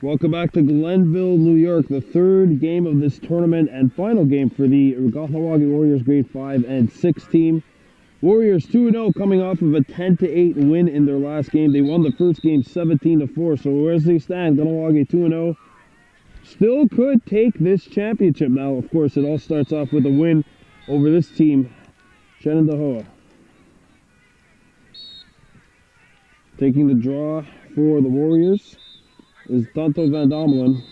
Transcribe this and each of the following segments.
Welcome back to Glenville, New York, the third game of this tournament and final game for the Kahnawake Warriors grade 5 and 6 team. Warriors 2-0 coming off of a 10-8 win in their last game. They won the first game 17-4, so where they stand, Kahnawake 2-0, still could take this championship. Now, of course, it all starts off with a win over this team, Shenandoah. Taking the draw for the Warriors is Tonto Van Domelen.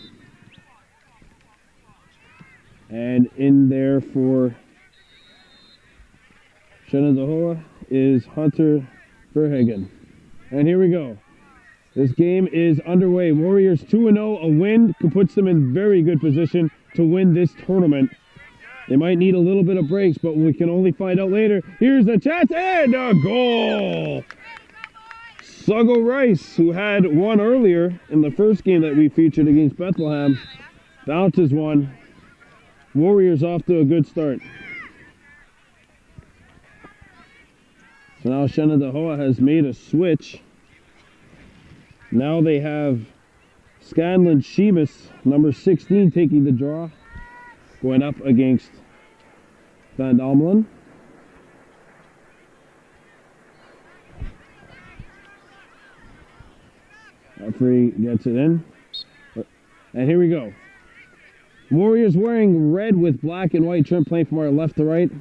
And in there for Shenandoah is Hunter Verhagen. And here we go. This game is underway. Warriors 2-0. A win puts them in very good position to win this tournament. They might need a little bit of breaks, but we can only find out later. Here's a chance and a goal! Suggo Rice, who had one earlier in the first game that we featured against Bethlehem, bounces one. Warriors off to a good start. So now Shenandoah has made a switch. Now they have Scanlon Sheamus, number 16, taking the draw, going up against Van Domelen. Referee gets it in. And here we go. Warriors wearing red with black and white trim, playing from our left to right.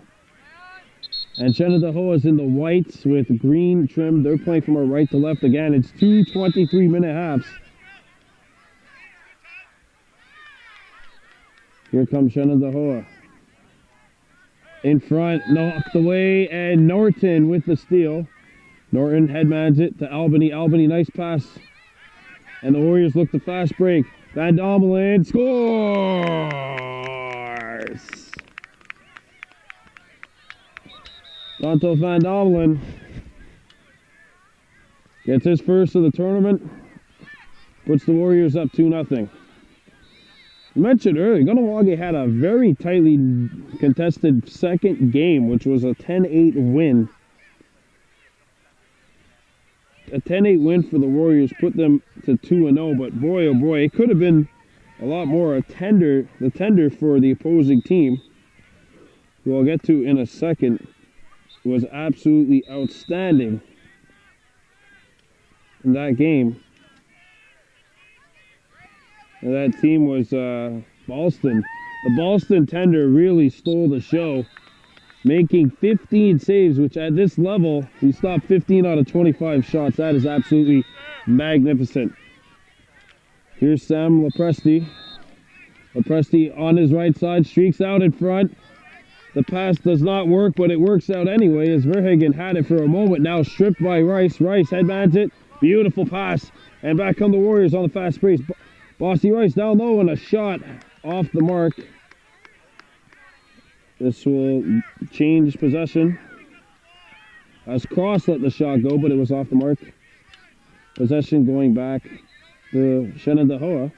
And Shenandoah is in the whites with green trim. They're playing from our right to left again. It's 2 23-minute halves. Here comes Shenandoah. In front, knocked away, and Norton with the steal. Norton headmans it to Albany. Albany, nice pass. And the Warriors look to fast break. Van Domelen scores! Tonto Van Domelen gets his first of the tournament. Puts the Warriors up 2-0. I mentioned earlier, Kahnawake had a very tightly contested second game, which was a 10-8 win. A 10-8 win for the Warriors put them to 2-0, but boy, oh boy, it could have been a lot more. The tender for the opposing team, who I'll get to in a second, was absolutely outstanding in that game. And that team was Boston. The Boston tender really stole the show, making 15 saves, which at this level, he stopped 15 out of 25 shots. That is absolutely magnificent. Here's Sam Lepresti. Lepresti on his right side, streaks out in front. The pass does not work, but it works out anyway, as Verhagen had it for a moment. Now stripped by Rice. Rice headmans it. Beautiful pass. And back come the Warriors on the fast break. Bossy Rice down low and a shot off the mark. This will change possession. As Cross let the shot go, but it was off the mark. Possession going back to Shenandoah.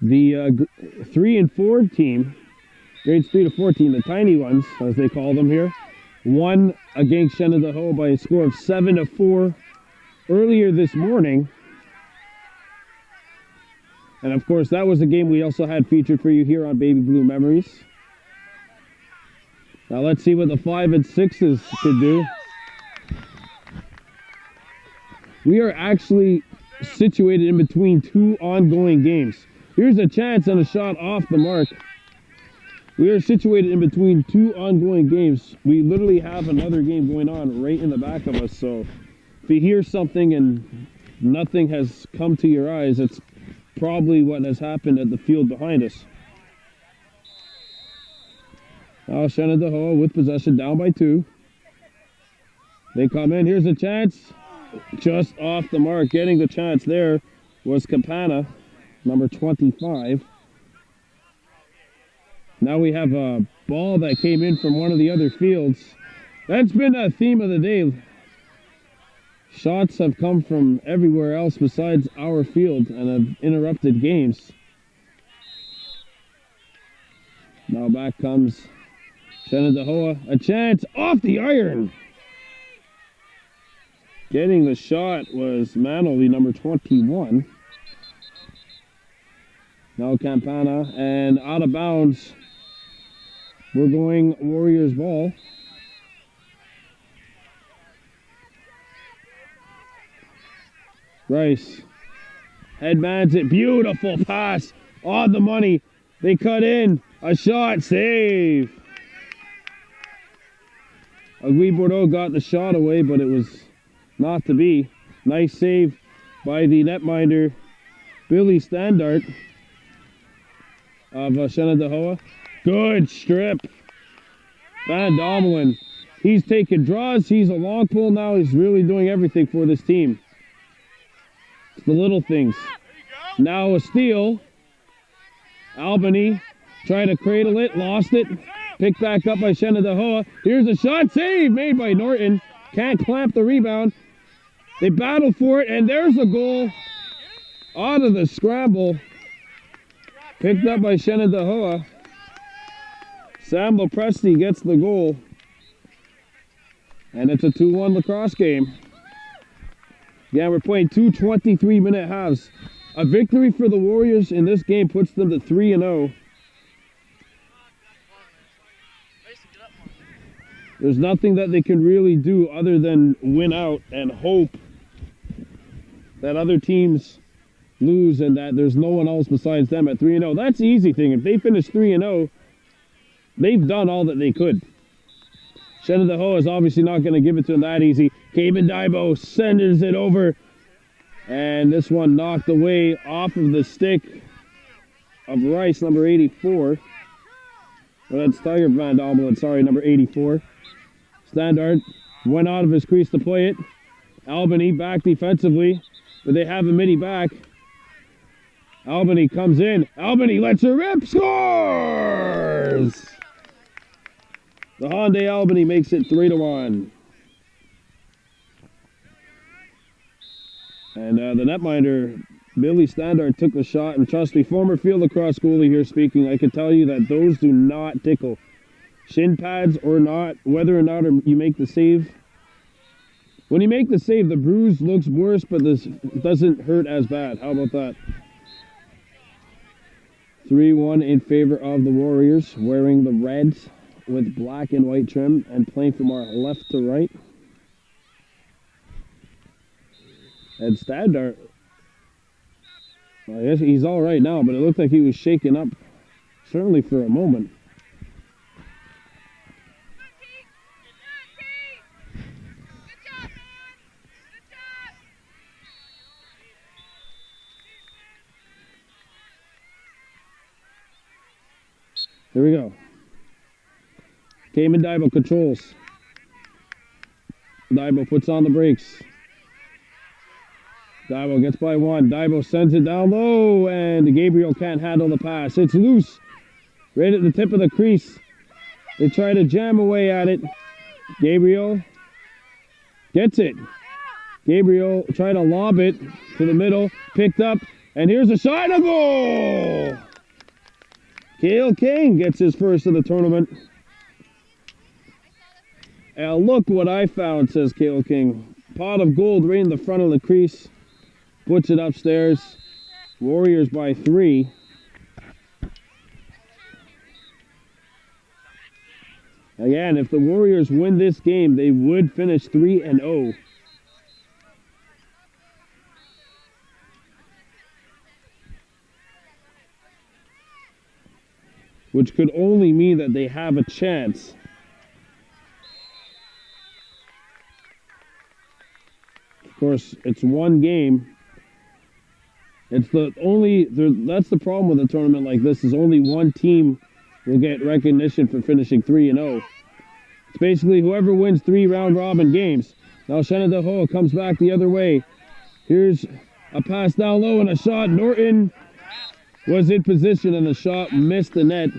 The 3 and 4 team, grades 3 to 14, the tiny ones, as they call them here, won against Shenandoah by a score of 7-4 earlier this morning. And of course, that was a game we also had featured for you here on Baby Blue Memories. Now let's see what the 5 and 6s could do. We are actually situated in between two ongoing games. Here's a chance and a shot off the mark. We are situated in between two ongoing games. We literally have another game going on right in the back of us. So if you hear something and nothing has come to your eyes, it's probably what has happened at the field behind us. Now Shenandoah with possession, down by 2. They come in. Here's a chance. Just off the mark. Getting the chance there was Campana, number 25. Now we have a ball that came in from one of the other fields. That's been a theme of the day. Shots have come from everywhere else besides our field and have interrupted games. Now back comes Shenandoah. A chance off the iron. Getting the shot was Manoli, number 21. Now Campana, and out of bounds. We're going Warriors ball. Rice headmans it. Beautiful pass on the money. They cut in. A shot. Save. Agui Bordeaux got the shot away, but it was not to be. Nice save by the netminder, Billy Standart of Shenandoah. Good strip. Van Dommelin. He's taking draws. He's a long pull now. He's really doing everything for this team. It's the little things. Now a steal. Albany trying to cradle it. Lost it. Picked back up by Shenandoah. Here's a shot. Save made by Norton. Can't clamp the rebound. They battle for it, and there's a goal out of the scramble. Picked up by Shenandoah. Sam Lopresti gets the goal. And it's a 2-1 lacrosse game. Yeah, we're playing 2 23-minute halves. A victory for the Warriors in this game puts them to 3-0. There's nothing that they can really do other than win out and hope that other teams lose and that there's no one else besides them at 3-0. That's the easy thing. If they finish 3-0, they've done all that they could. Shenandoah is obviously not going to give it to them that easy. Cayman Daibo sends it over. And this one knocked away off of the stick of Rice, number 84. Well, that's Tiger Van Dommelin, sorry, number 84. Standard went out of his crease to play it. Albany back defensively, but they have a midi back. Albany comes in. Albany lets her rip. Scores! The Hyundai Albany makes it 3-1. And the netminder, Billy Standard, took the shot. And trust me, former field lacrosse goalie here speaking, I can tell you that those do not tickle. Shin pads or not, whether or not you make the save. When you make the save, the bruise looks worse, but this doesn't hurt as bad. How about that? 3-1 in favor of the Warriors, wearing the reds with black and white trim and playing from our left to right. And Standard, I guess he's all right now, but it looked like he was shaken up, certainly for a moment. Here we go. Cayman Daibo controls. Daibo puts on the brakes. Daibo gets by one. Daibo sends it down low, and Gabriel can't handle the pass. It's loose. Right at the tip of the crease. They try to jam away at it. Gabriel gets it. Gabriel tried to lob it to the middle. Picked up, and here's a shot. A goal! Cale King gets his first of the tournament. And look what I found, says Cale King. Pot of gold right in the front of the crease. Puts it upstairs. Warriors by 3. Again, if the Warriors win this game, they would finish 3-0. Which could only mean that they have a chance. Of course, it's one game. It's that's the problem with a tournament like this, is only one team will get recognition for finishing 3-0. It's basically whoever wins 3 round-robin games. Now Shenandoah comes back the other way. Here's a pass down low and a shot. Norton was in position and the shot missed the net.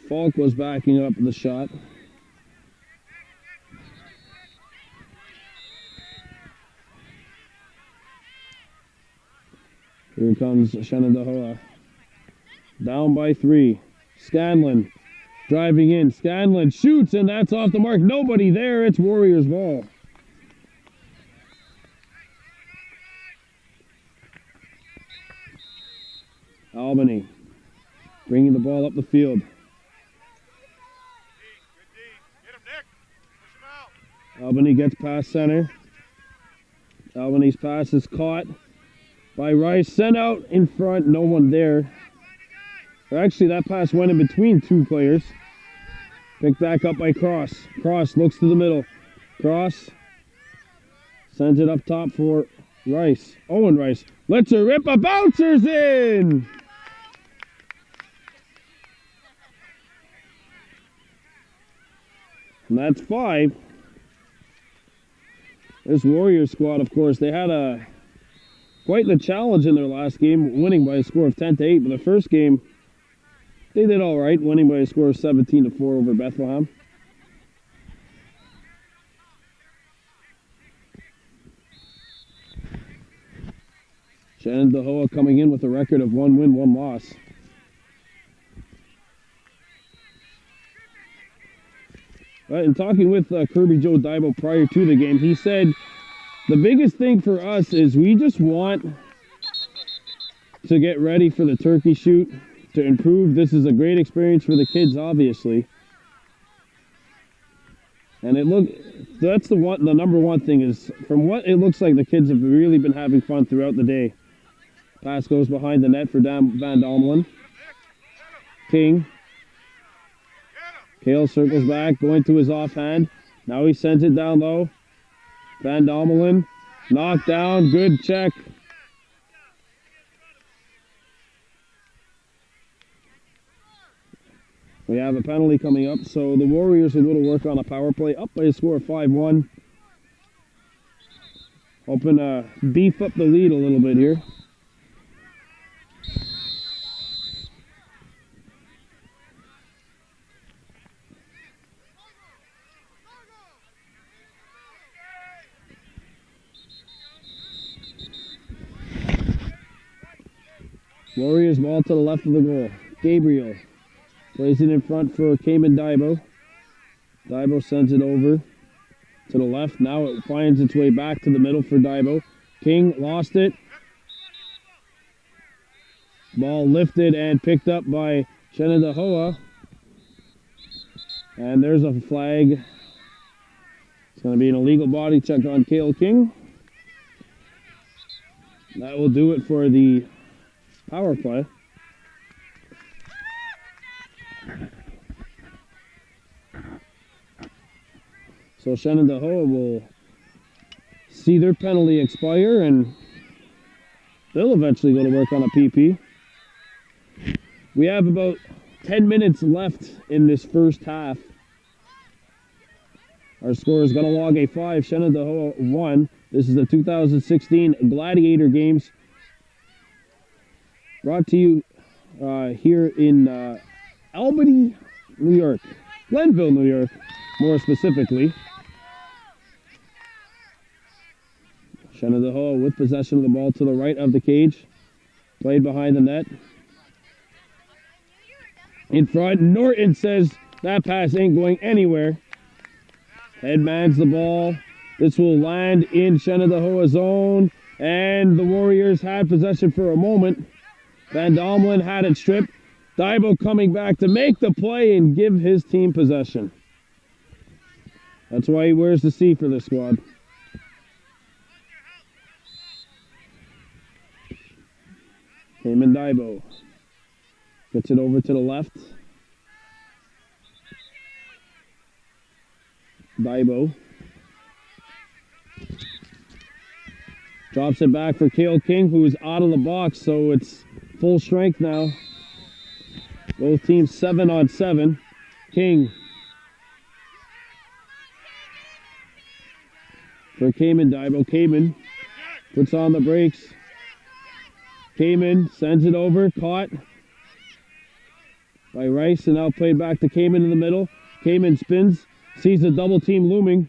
Falk was backing up the shot. Here comes Shenandoah. Down by 3. Scanlon driving in. Scanlon shoots, and that's off the mark. Nobody there. It's Warriors ball. Albany bringing the ball up the field. Albany gets past center. Albany's pass is caught by Rice. Sent out in front. No one there. Or actually, that pass went in between two players. Picked back up by Cross. Cross looks to the middle. Cross sends it up top for Rice. Owen Rice lets her rip. A bouncer's in! And that's 5. This Warriors squad, of course, they had quite the challenge in their last game, winning by a score of 10-8. But the first game, they did all right, winning by a score of 17-4 over Bethlehem. Shenandoah coming in with a record of 1 win, 1 loss. In talking with Kirby Joe Daibo prior to the game, he said the biggest thing for us is we just want to get ready for the turkey shoot, to improve. This is a great experience for the kids, obviously. And that's the number one thing is, from what it looks like, the kids have really been having fun throughout the day. Pass goes behind the net for Van Domelen. King. Kale circles back, going to his offhand. Now he sends it down low. Van Domelen, knocked down, good check. We have a penalty coming up, so the Warriors will go to work on a power play, up by a score of 5-1. Hoping to beef up the lead a little bit here. Warriors ball to the left of the goal. Gabriel plays it in front for Cayman Daibo. Daibo sends it over to the left. Now it finds its way back to the middle for Daibo. King lost it. Ball lifted and picked up by Shenandoah. And there's a flag. It's going to be an illegal body check on Cale King. That will do it for the power play. So Shenandoah will see their penalty expire, and they'll eventually go to work on a PP. We have about 10 minutes left in this first half. Our score is going to log a 5, Shenandoah 1. This is the 2016 Gladiator Games. Brought to you here in Albany, New York. Glenville, New York, more specifically. Shenandoah with possession of the ball to the right of the cage. Played behind the net. In front, Norton says that pass ain't going anywhere. Headmans the ball. This will land in Shenandoah's zone. And the Warriors had possession for a moment. Van Domelen had it stripped. Daibo coming back to make the play and give his team possession. That's why he wears the C for this squad. Cayman Daibo gets it over to the left. Daibo drops it back for Cale King, who is out of the box, so it's full strength now. Both teams 7-on-7. King for Cayman Daibo. Cayman puts on the brakes. Cayman sends it over, caught by Rice, and now played back to Cayman in the middle. Cayman spins, sees the double team looming.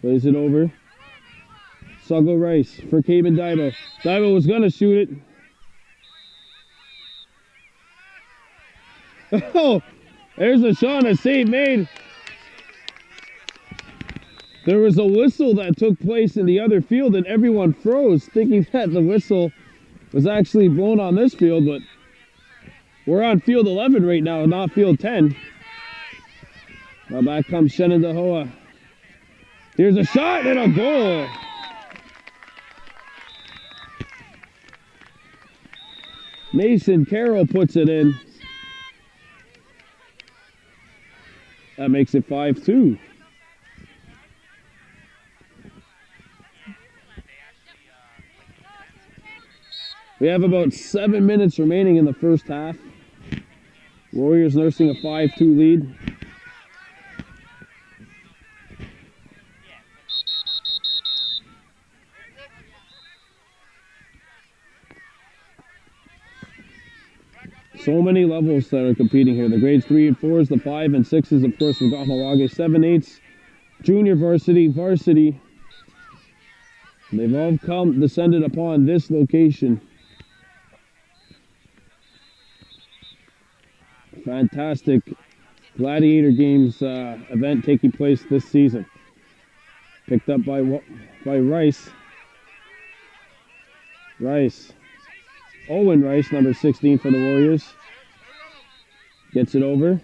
Plays it over. Suggo Rice for Cayman Daibo. Daibo was going to shoot it. Oh, there's a shot, a save made. There was a whistle that took place in the other field, and everyone froze, thinking that the whistle was actually blown on this field, but we're on field 11 right now, not field 10. Now back comes Shenandoah. Here's a shot and a goal. Mason Carroll puts it in. That makes it 5-2. We have about 7 minutes remaining in the first half. Warriors nursing a 5-2 lead. So many levels that are competing here. The grades 3 and 4s, the 5 and 6s, of course, from Kahnawake, 7, 8s, junior varsity, varsity. They've all descended upon this location. Fantastic Gladiator Games event taking place this season. Picked up by Rice. Owen Rice, number 16 for the Warriors. Gets it over.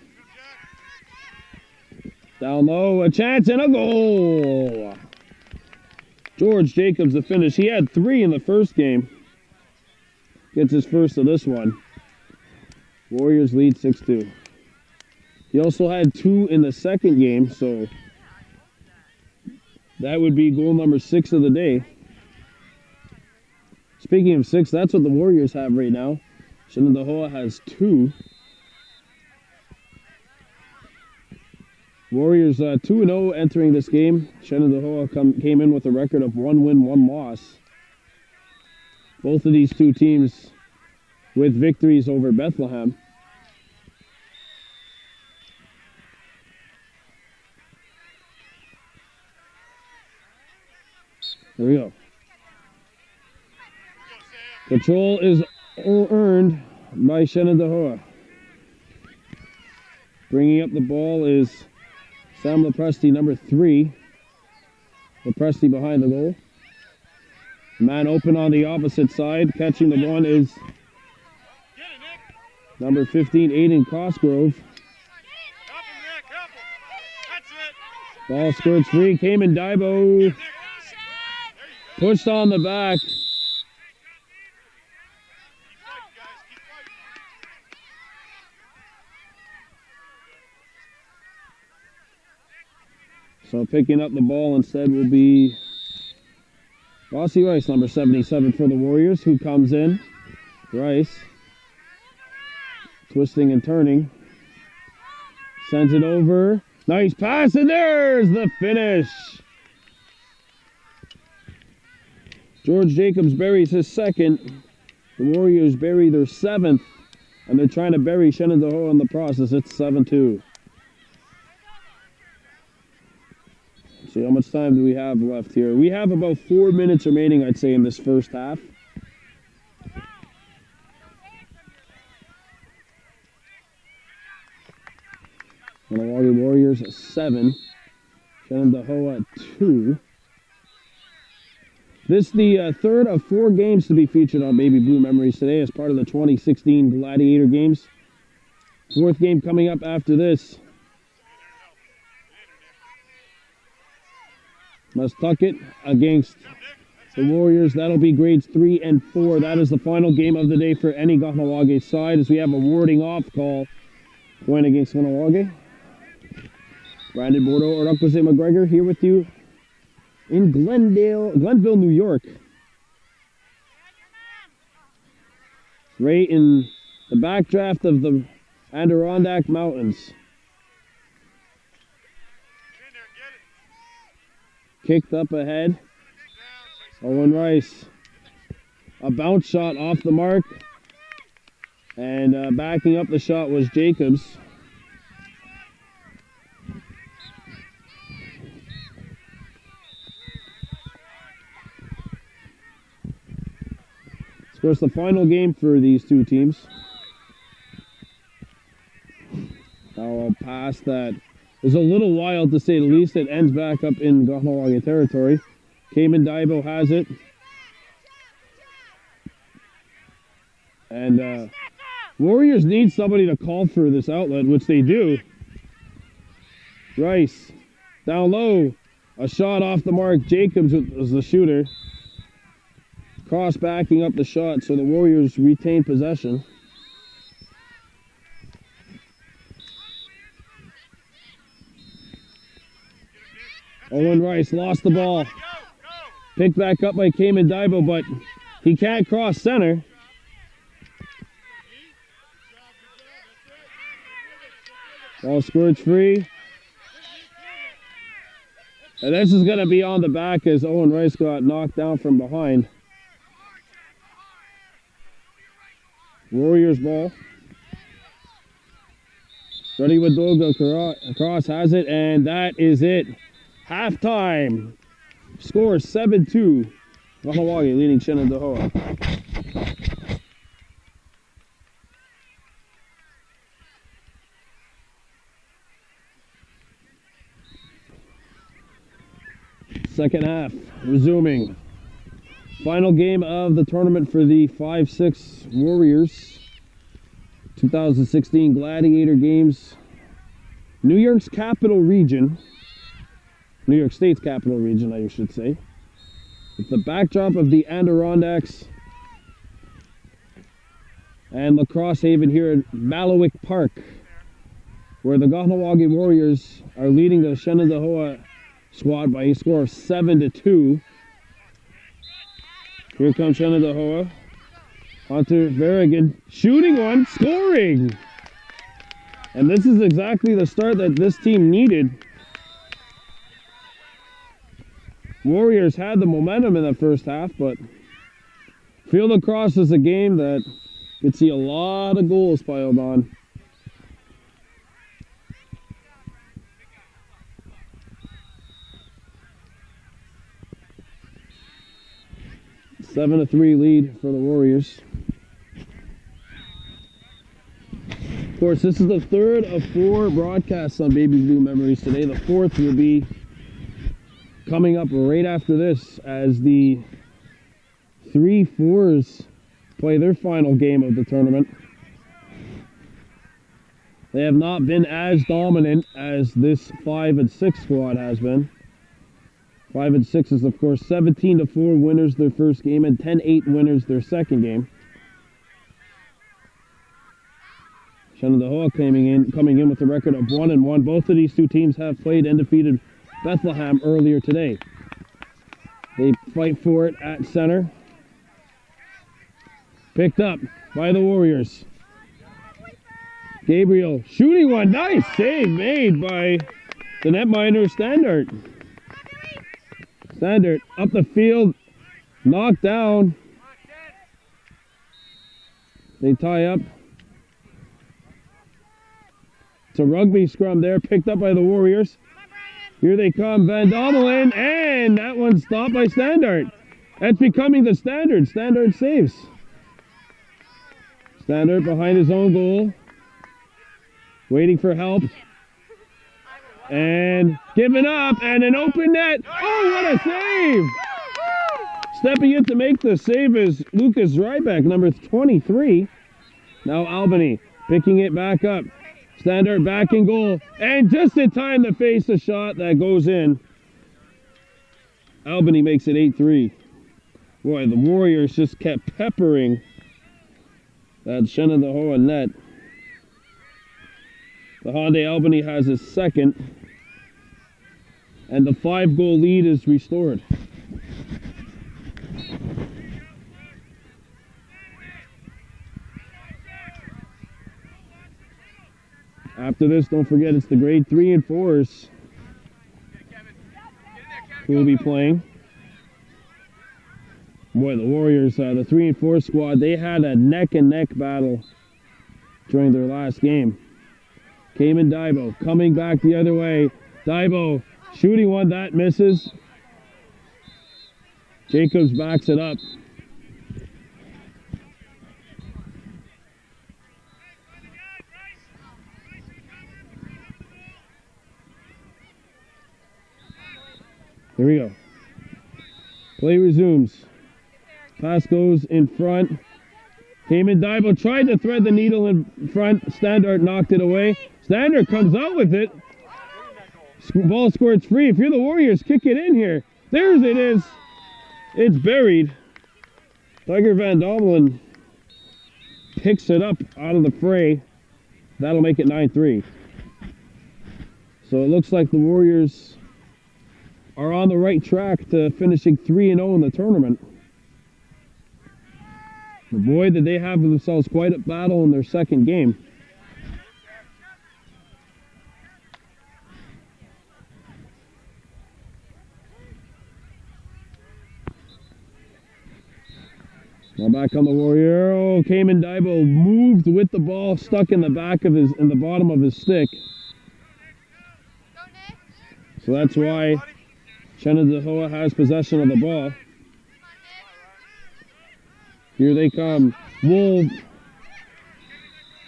Down low, a chance and a goal. George Jacobs, the finish. He had 3 in the first game. Gets his first of this one. Warriors lead 6-2. He also had 2 in the second game, so that would be goal number 6 of the day. Speaking of 6, that's what the Warriors have right now. Shenandoah has 2. Warriors 2-0 entering this game. Shenandoah came in with a record of 1 win, 1 loss. Both of these two teams with victories over Bethlehem. There we go. Control is earned by Shenandoah. Bringing up the ball is Sam Lepresti, number 3. Lepresti behind the goal. Man open on the opposite side. Catching the one is number 15, Aiden Cosgrove. Ball skirts free. Cayman Daibo. Pushed on the back. So picking up the ball instead will be Rossi Rice, number 77 for the Warriors, who comes in. Rice, twisting and turning. Sends it over. Nice pass, and there's the finish. George Jacobs buries his second. The Warriors bury their 7th, and they're trying to bury Shenandoah in the process. It's 7-2. See, how much time do we have left here? We have about 4 minutes remaining, I'd say, in this first half. Kahnawake Warriors 7. Shenandoah 2. This is the third of 4 games to be featured on Baby Blue Memories today as part of the 2016 Gladiator Games. 4th game coming up after this. Mustucket against the Warriors. That'll be grades 3 and 4. That is the final game of the day for any Kahnawake side as we have a warding off call going against Kahnawake. Brandon Bordeaux or Uncle Zay McGregor here with you in Glenville, New York. Right in the backdraft of the Adirondack Mountains. Kicked up ahead. Owen Rice. A bounce shot off the mark. And backing up the shot was Jacobs. Of course, the final game for these two teams. Now a pass that is a little wild to say the least. It ends back up in Kahnawake territory. Cayman Daibo has it. And Warriors need somebody to call for this outlet, which they do. Rice, down low. A shot off the mark. Jacobs was the shooter. Cross backing up the shot, so the Warriors retain possession. Owen Rice lost the ball. Picked back up by Cayman Daibo, but he can't cross center. Ball squirts free. And this is going to be on the back as Owen Rice got knocked down from behind. Warriors ball. Ready with Doga. Cross has it, and that is it. Halftime. Score 7-2. Kahnawake leading Shenandoah. Second half, resuming. Final game of the tournament for the 5-6 Warriors. 2016 Gladiator Games. New York's capital region. New York State's capital region, I should say. With the backdrop of the Adirondacks and Lacrosse Haven here at Mallowick Park, where the Kahnawake Warriors are leading the Shenandoah squad by a score of 7-2. Here comes Shenandoah. Hunter Verrigan shooting one, scoring! And this is exactly the start that this team needed. Warriors had the momentum in the first half, but field lacrosse is a game that you could see a lot of goals piled on. A 7-3 lead for the Warriors. Of course, this is the third of 4 broadcasts on Baby Blue Memories today. The fourth will be coming up right after this as the 3-4s play their final game of the tournament. They have not been as dominant as this 5-6 squad has been. 5-6 is, of course, 17-4 winners their first game and 10-8 winners their second game. Shenandoah coming in with a record of 1-1. Both of these two teams have played and defeated Bethlehem earlier today. They fight for it at center. Picked up by the Warriors. Gabriel shooting one. Nice save made by the netminder Standard. Standard up the field. Knocked down. They tie up. It's a rugby scrum there, picked up by the Warriors. Here they come, Van Dommelen, and that one's stopped by Standard. That's becoming the Standard. Standard saves. Standard behind his own goal. Waiting for help. And giving up, and an open net. Oh, what a save! Stepping in to make the save is Lucas Ryback, number 23. Now Albany picking it back up. Standard back in goal, and just in time to face the shot that goes in. Albany makes it 8-3. Boy, the Warriors just kept peppering that Shenandoah net. The Hyundai Albany has his second, and the 5-goal lead is restored. After this, don't forget it's the grade 3 and 4s who will be playing. Boy, the Warriors, the 3 and 4 squad, they had a neck-and-neck battle during their last game. Cayman Daibo coming back the other way. Daibo shooting one, that misses. Jacobs backs it up. Here we go. Play resumes. Pass goes in front. Cayman Daibo tried to thread the needle in front. Standard knocked it away. Standard comes out with it. Ball scored free. If you're the Warriors, kick it in here. There's it is. It's buried. Tiger Van Domelen picks it up out of the fray. That'll make it 9-3. So it looks like the Warriors are on the right track to finishing 3-0 in the tournament. But boy, did they have themselves quite a battle in their second game. Now back on the Warrior. Oh, Cayman Daibo moved with the ball, stuck in the back of his, in the bottom of his stick. So that's why Shenandoah has possession of the ball. Here they come. Wolf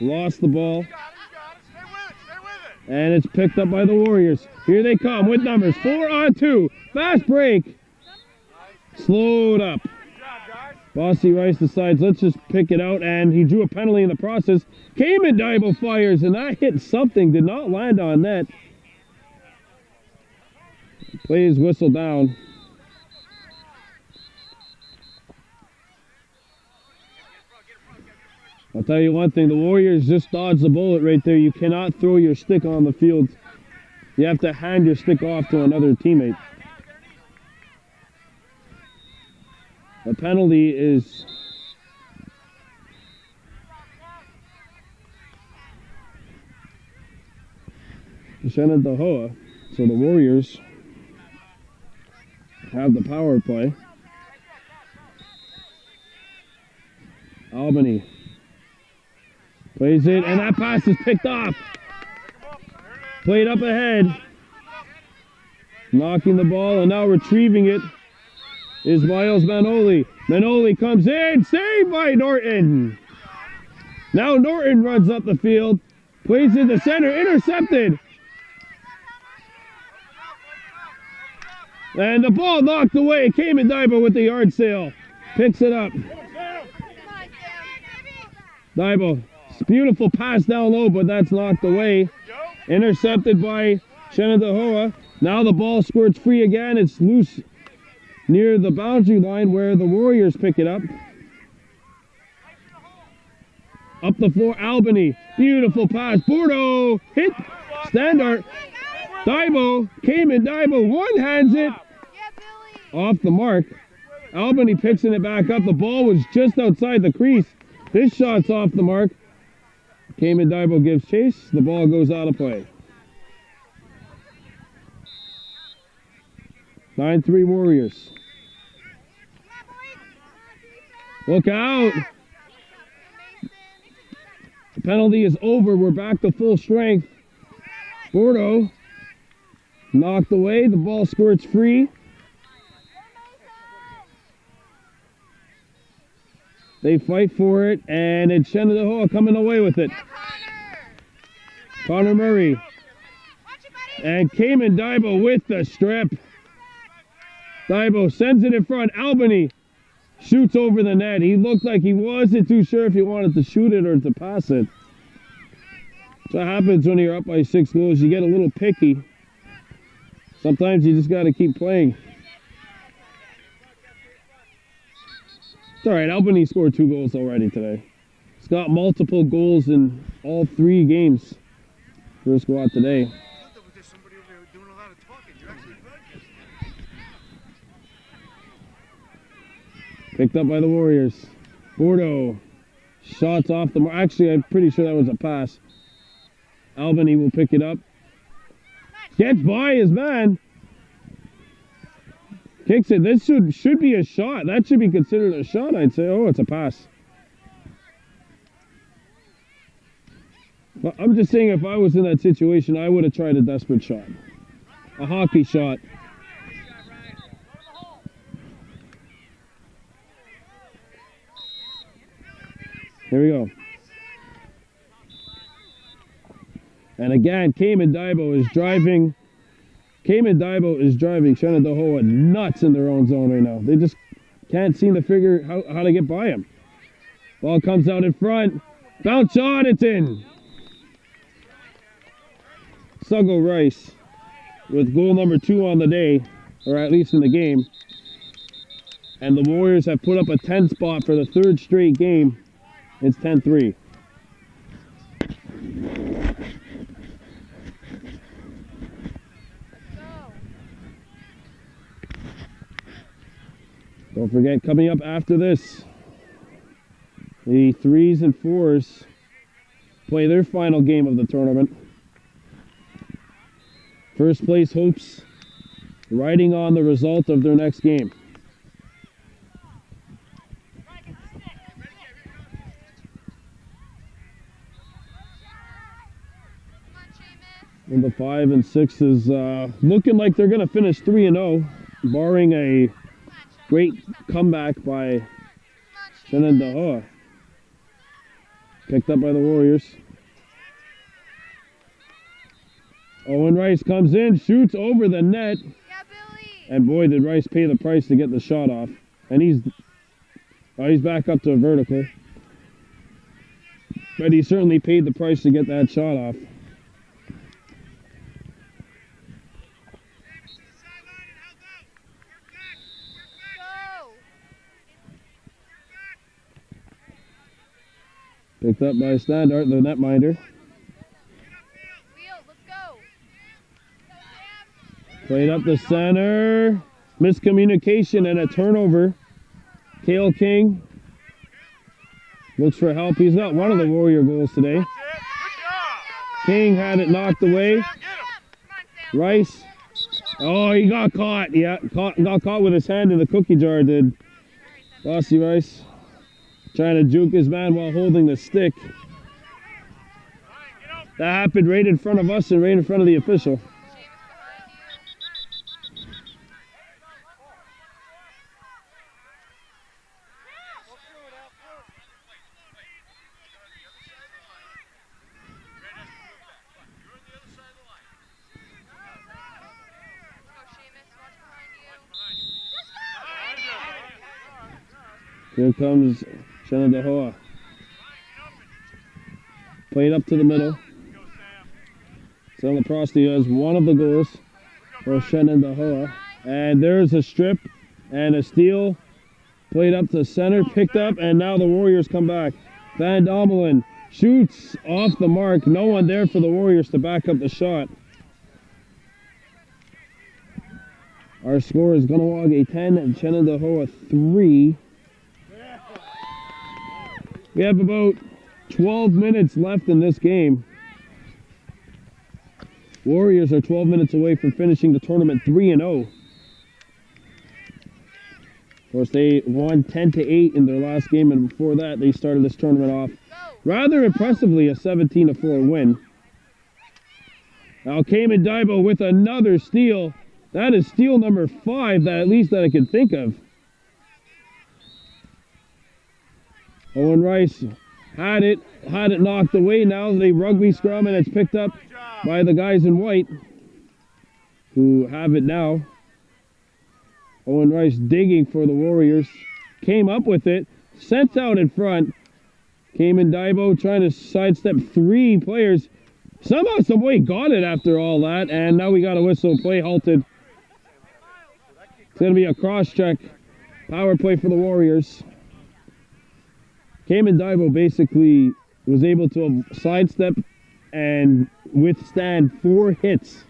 lost the ball. And it's picked up by the Warriors. Here they come with numbers. 4-on-2. Fast break. Slowed up. Bossy Rice decides, let's just pick it out, and he drew a penalty in the process. Cayman Daibo fires, and that hit something, did not land on net. Plays whistle down. I'll tell you one thing, the Warriors just dodged the bullet right there. You cannot throw your stick on the field. You have to hand your stick off to another teammate. The penalty is Shenandoah, so the Warriors have the power play. Albany plays it, and that pass is picked off. Played up ahead. Knocking the ball, and now retrieving it is Miles Manoli. Manoli comes in, saved by Norton. Now Norton runs up the field, plays in the center, intercepted. And the ball knocked away. Cayman Daibo with the yard sale. Picks it up. Daibo, beautiful pass down low, but that's knocked away. Intercepted by Shenandoah. Now the ball squirts free again. It's loose near the boundary line where the Warriors pick it up. Up the floor, Albany. Beautiful pass. Bordeaux hit. Standard. Daibo. Cayman Daibo one-hands it. Off the mark. Albany picking it back up. The ball was just outside the crease. This shot's off the mark. Cayman Daibo gives chase. The ball goes out of play. 9-3 Warriors. Look out. The penalty is over. We're back to full strength. Bordeaux knocked away. The ball squirts free. They fight for it, and it's Shenandoah coming away with it. Connor Murray. And Cayman Daibo with the strip. Daibo sends it in front. Albany shoots over the net. He looked like he wasn't too sure if he wanted to shoot it or to pass it. That's what happens when you're up by 6 goals. You get a little picky. Sometimes you just got to keep playing. It's all right. Albany scored 2 goals already today. He's got multiple goals in all 3 games for his squad today. Picked up by the Warriors. Bordeaux. Shots off the mark. Actually, I'm pretty sure that was a pass. Albany will pick it up. Gets by his man. Kicks it. This should be a shot. That should be considered a shot, I'd say. Oh, it's a pass. But I'm just saying, if I was in that situation, I would have tried a desperate shot. A hockey shot. Here we go. And again, Cayman Daibo is driving Cayman Daibo is driving Shenandoah nuts in their own zone right now. They just can't seem to figure how to get by him. Ball comes out in front. Bounce shot, it's in. Suggo Rice with goal number 2 on the day, or at least in the game. And the Warriors have put up a 10 spot for the 3rd straight game. It's 10-3. Don't forget, coming up after this, the 3s and 4s play their final game of the tournament. First place hopes riding on the result of their next game. And the 5 and 6 is looking like they're going to finish 3-0, barring a great comeback by Shenandoah. Picked up by the Warriors. Owen Rice comes in, shoots over the net. Yeah, Billy. And boy, did Rice pay the price to get the shot off. And he's back up to a vertical. But he certainly paid the price to get that shot off. Picked up by Standard, the netminder. Let's go. Played up the center. Miscommunication and a turnover. Kale King looks for help. He's got one of the Warrior goals today. King had it knocked away. Rice. Oh, he got caught. Yeah, got caught with his hand in the cookie jar, did Bossy Rice. Trying to juke his man while holding the stick. That happened right in front of us and right in front of the official. Here comes Shenandoah. Played up to the middle. Sam Leprosti has one of the goals for Shenandoah. And there's a strip and a steal. Played up to center, picked up, and now the Warriors come back. Van Domelin shoots off the mark. No one there for the Warriors to back up the shot. Our score is Kahnawake 10 and Shenandoah 3. We have about 12 minutes left in this game. Warriors are 12 minutes away from finishing the tournament 3-0. Of course, they won 10-8 in their last game, and before that, they started this tournament off rather impressively, a 17-4 win. Now, Cayman Daibo with another steal. That is steal number 5, that at least that I can think of. Owen Rice had it knocked away. Now they rugby scrum, and it's picked up by the guys in white who have it now. Owen Rice digging for the Warriors. Came up with it. Sent out in front. Cayman Daibo trying to sidestep 3 players. Somehow, some way got it after all that. And now we got a whistle. Play halted. It's going to be a cross-check. Power play for the Warriors. Cayman Daibo basically was able to sidestep and withstand 4 hits.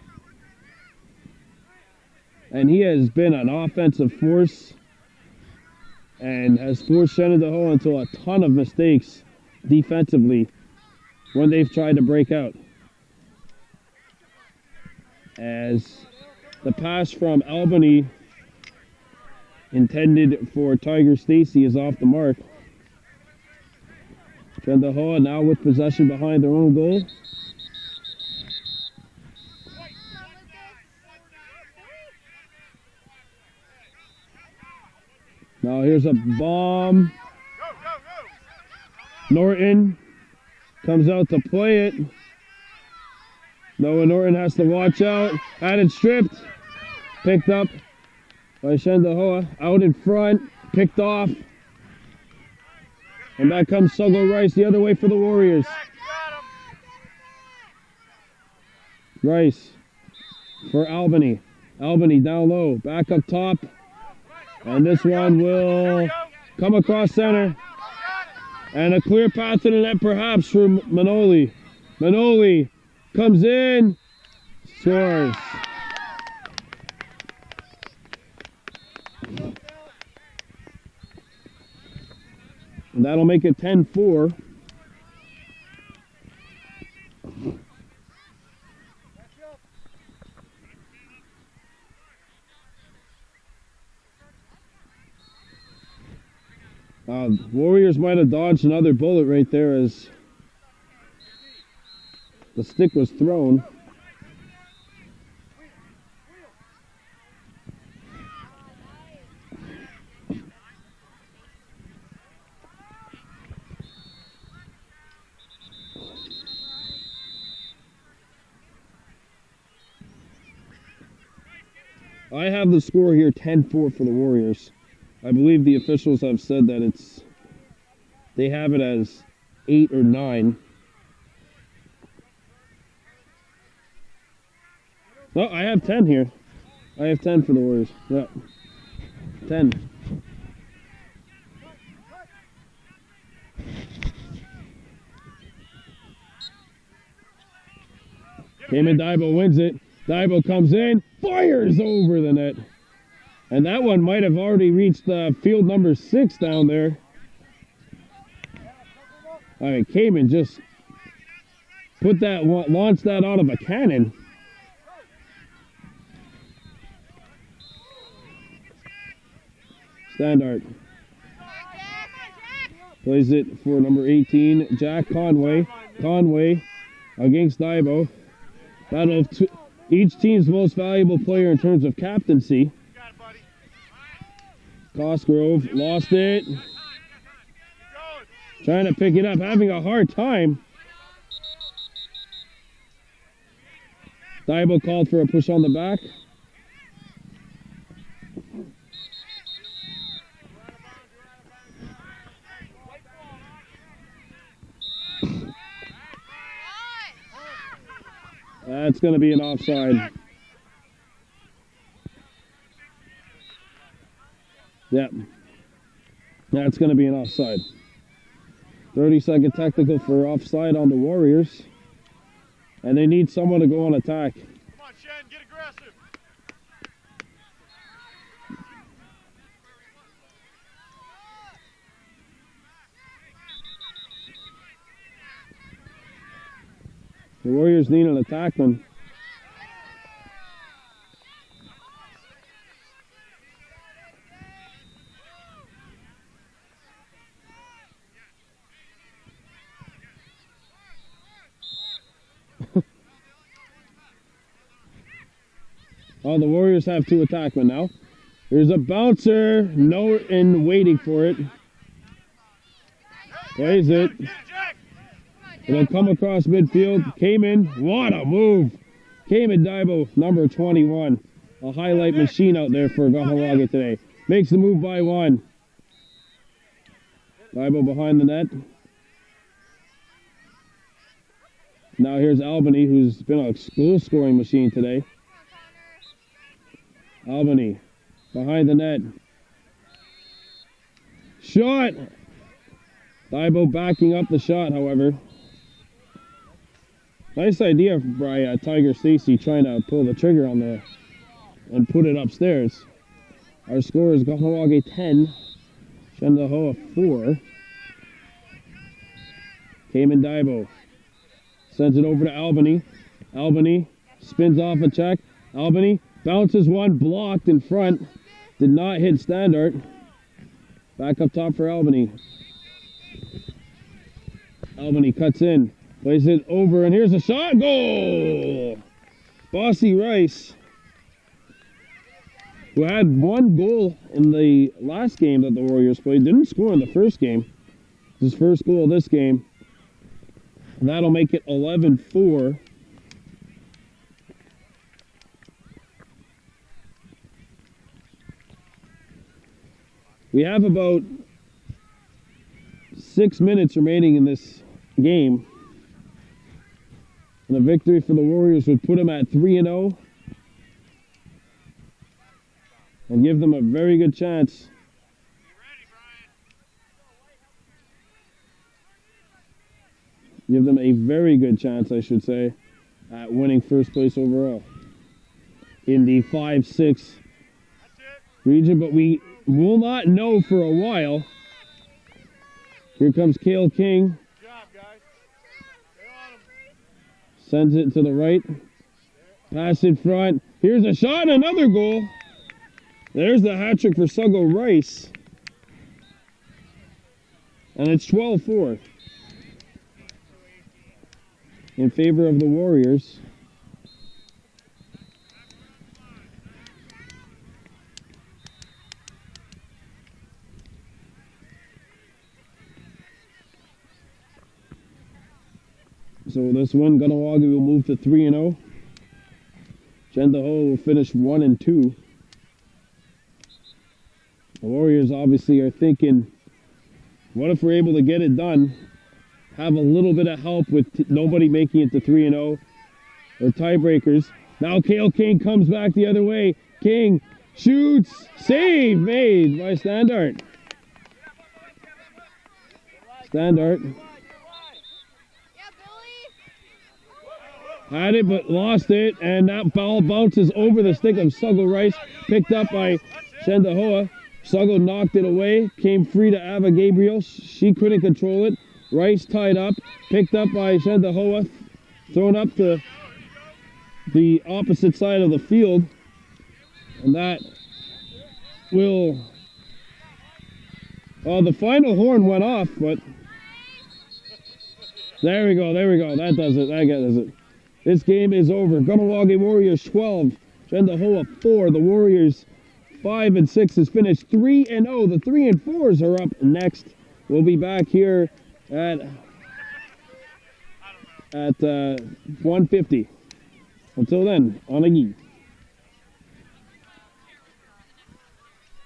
And he has been an offensive force and has forced Shenandoah into a ton of mistakes defensively when they've tried to break out. As the pass from Albany intended for Tiger Stacy is off the mark. Shenandoah now with possession behind their own goal. Now here's a bomb. Norton comes out to play it. Noah Norton has to watch out. Had it stripped. Picked up by Shenandoah. Out in front. Picked off. And back comes Suggle Rice the other way for the Warriors. Rice for Albany. Albany down low. Back up top. And this one will come across center. And a clear path to the net perhaps for Manoli. Manoli comes in. Scores. And that'll make it 10-4. Warriors might have dodged another bullet right there as the stick was thrown. I have the score here 10-4 for the Warriors. I believe the officials have said that they have it as 8 or 9. No, I have 10 here. I have 10 for the Warriors. Yeah. 10. Cayman Daibo wins it. Daibo comes in, fires over the net. And that one might have already reached field number 6 down there. I mean, Cayman just launched that out of a cannon. Standard. Plays it for number 18, Jack Conway. Conway against Daibo. Battle of each team's most valuable player in terms of captaincy. Cosgrove lost it. Trying to pick it up, having a hard time. Daibo called for a push on the back. That's going to be an offside. Yep. That's going to be an offside. 30-second technical for offside on the Warriors. And they need someone to go on attack. Come on, Shen, get aggressive. The Warriors need an attackman. Oh, the Warriors have 2 attackmen now. There's a bouncer, and waiting for it. Plays it. It'll come across midfield. Cayman, what a move. Cayman Daibo, number 21. A highlight machine out there for Kahnawake today. Makes the move by 1. Daibo behind the net. Now here's Albany, who's been a goal scoring machine today. Albany behind the net. Shot! Daibo backing up the shot, however. Nice idea by Tiger Stacy trying to pull the trigger on and put it upstairs. Our score is Kahnawake 10, Shenandoah 4. Cayman Daibo sends it over to Albany. Albany spins off a check. Albany bounces one, blocked in front. Did not hit Standard. Back up top for Albany. Albany cuts in. Plays it over, and here's a shot. Goal! Bossy Rice, who had 1 goal in the last game that the Warriors played, didn't score in the first game. His first goal of this game. And that'll make it 11-4. We have about 6 minutes remaining in this game. And a victory for the Warriors would put them at 3-0 and give them a very good chance I should say, at winning first place overall in the 5-6 region, but we will not know for a while. Here comes Cale King. Good job, guys. Stay on 'em. Sends it to the right. Pass in front. Here's a shot and another goal. There's the hat trick for Suggo Rice. And it's 12-4 in favor of the Warriors. So this one, Kahnawake will move to 3-0. Shenandoah will finish 1-2. The Warriors obviously are thinking, what if we're able to get it done? Have a little bit of help with nobody making it to 3-0 or tiebreakers. Now Cale King comes back the other way. King shoots. Save made by Standard. Standard. Had it but lost it, and that ball bounces over the stick of Suggo Rice, picked up by Shenandoah. Suggo knocked it away, came free to Ava Gabriel. She couldn't control it. Rice tied up, picked up by Shenandoah, thrown up to the opposite side of the field, and that will. Well, the final horn went off, but there we go. That does it. That does it. This game is over. Kahnawake Warriors 12, Shenandoah 4. The Warriors 5 and 6 is finished 3-0. The 3 and 4s are up next. We'll be back here at 1:50. Until then, on a yeet.